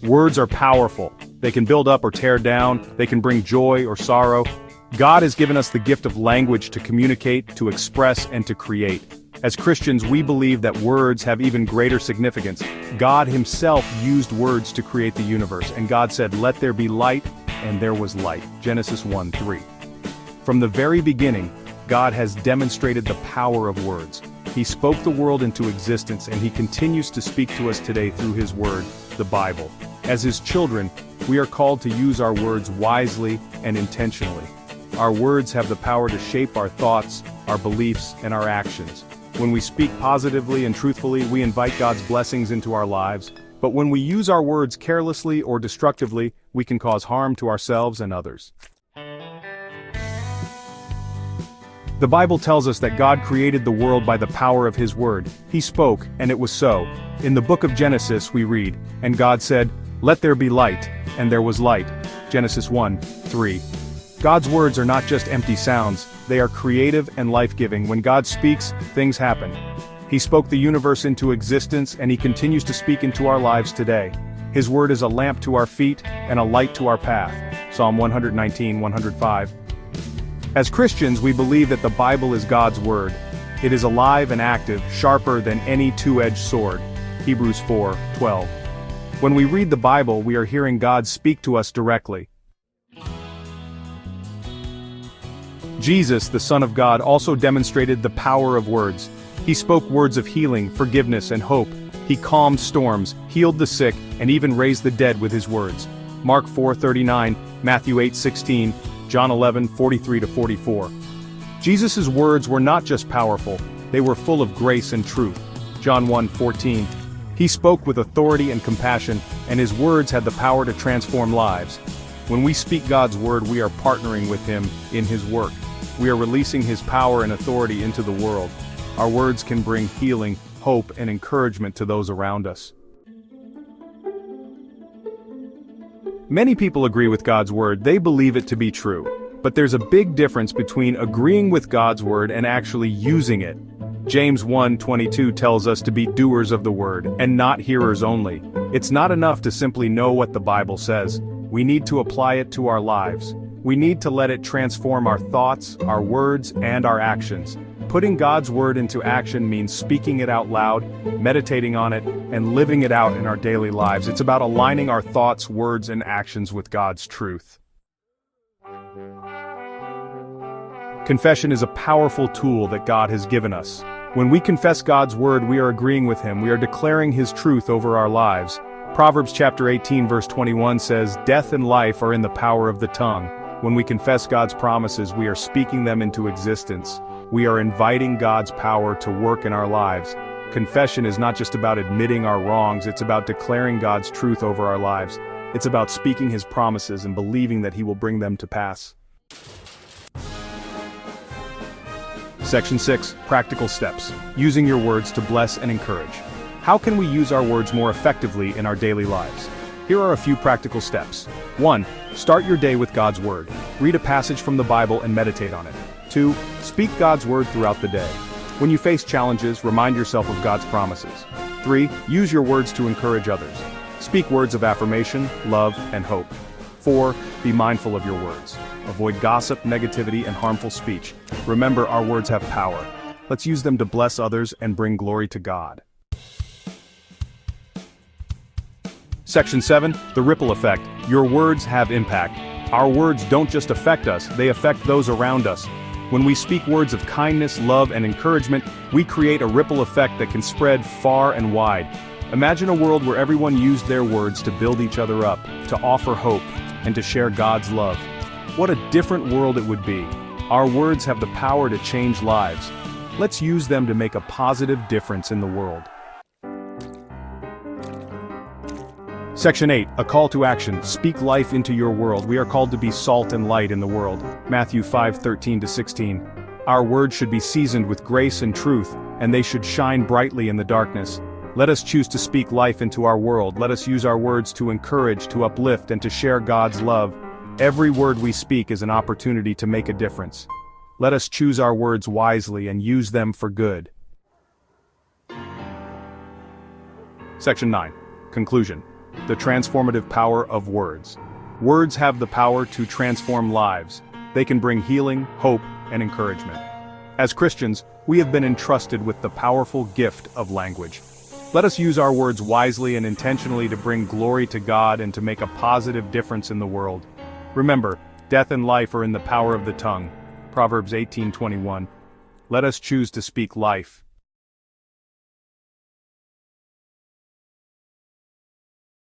Words are powerful. They can build up or tear down, they can bring joy or sorrow. God has given us the gift of language to communicate, to express, and to create. As Christians, we believe that words have even greater significance. God himself used words to create the universe, and God said, "Let there be light," and there was light. Genesis 1:3. From the very beginning, God has demonstrated the power of words. He spoke the world into existence, and he continues to speak to us today through his word, the Bible. As his children, we are called to use our words wisely and intentionally. Our words have the power to shape our thoughts, our beliefs, and our actions. When we speak positively and truthfully, we invite God's blessings into our lives. But when we use our words carelessly or destructively, we can cause harm to ourselves and others. The Bible tells us that God created the world by the power of his word. He spoke, and it was so. In the book of Genesis we read, "And God said, 'Let there be light,' and there was light." Genesis 1:3. God's words are not just empty sounds, they are creative and life-giving. When God speaks, things happen. He spoke the universe into existence, and he continues to speak into our lives today. His word is a lamp to our feet and a light to our path. Psalm 119:105. As Christians, we believe that the Bible is God's word. It is alive and active, sharper than any two-edged sword. Hebrews 4:12. When we read the Bible, we are hearing God speak to us directly. Jesus, the Son of God, also demonstrated the power of words. He spoke words of healing, forgiveness, and hope. He calmed storms, healed the sick, and even raised the dead with his words. Mark 4:39, Matthew 8:16, John 11:43-44. Jesus' words were not just powerful, they were full of grace and truth. John 1:14. He spoke with authority and compassion, and his words had the power to transform lives. When we speak God's word, we are partnering with him in his work. We are releasing his power and authority into the world. Our words can bring healing, hope, and encouragement to those around us. Many people agree with God's word. They believe it to be true. But there's a big difference between agreeing with God's word and actually using it. James 1:22 tells us to be doers of the word, and not hearers only. It's not enough to simply know what the Bible says. We need to apply it to our lives. We need to let it transform our thoughts, our words, and our actions. Putting God's word into action means speaking it out loud, meditating on it, and living it out in our daily lives. It's about aligning our thoughts, words, and actions with God's truth. Confession is a powerful tool that God has given us. When we confess God's word, we are agreeing with him. We are declaring his truth over our lives. Proverbs chapter 18 verse 21 says, "Death and life are in the power of the tongue." When we confess God's promises, we are speaking them into existence. We are inviting God's power to work in our lives. Confession is not just about admitting our wrongs, it's about declaring God's truth over our lives. It's about speaking his promises and believing that he will bring them to pass. Section 6, Practical Steps. Using your words to bless and encourage. How can we use our words more effectively in our daily lives? Here are a few practical steps. 1. Start your day with God's word. Read a passage from the Bible and meditate on it. 2. Speak God's word throughout the day. When you face challenges, remind yourself of God's promises. 3. Use your words to encourage others. Speak words of affirmation, love, and hope. 4. Be mindful of your words. Avoid gossip, negativity, and harmful speech. Remember, our words have power. Let's use them to bless others and bring glory to God. Section 7, the ripple effect. Your words have impact. Our words don't just affect us, they affect those around us. When we speak words of kindness, love, and encouragement, we create a ripple effect that can spread far and wide. Imagine a world where everyone used their words to build each other up, to offer hope, and to share God's love. What a different world it would be. Our words have the power to change lives. Let's use them to make a positive difference in the world. Section 8, a call to action. Speak life into your world. We are called to be salt and light in the world. Matthew 5:13-16. Our words should be seasoned with grace and truth, and they should shine brightly in the darkness. Let us choose to speak life into our world. Let us use our words to encourage, to uplift, and to share God's love. Every word we speak is an opportunity to make a difference. Let us choose our words wisely and use them for good. Section 9. Conclusion. the transformative power of words. Words have the power to transform lives. They can bring healing, hope, and encouragement. As Christians, we have been entrusted with the powerful gift of language. Let us use our words wisely and intentionally to bring glory to God and to make a positive difference in the world. Remember, death and life are in the power of the tongue. Proverbs 18:21. Let us choose to speak life,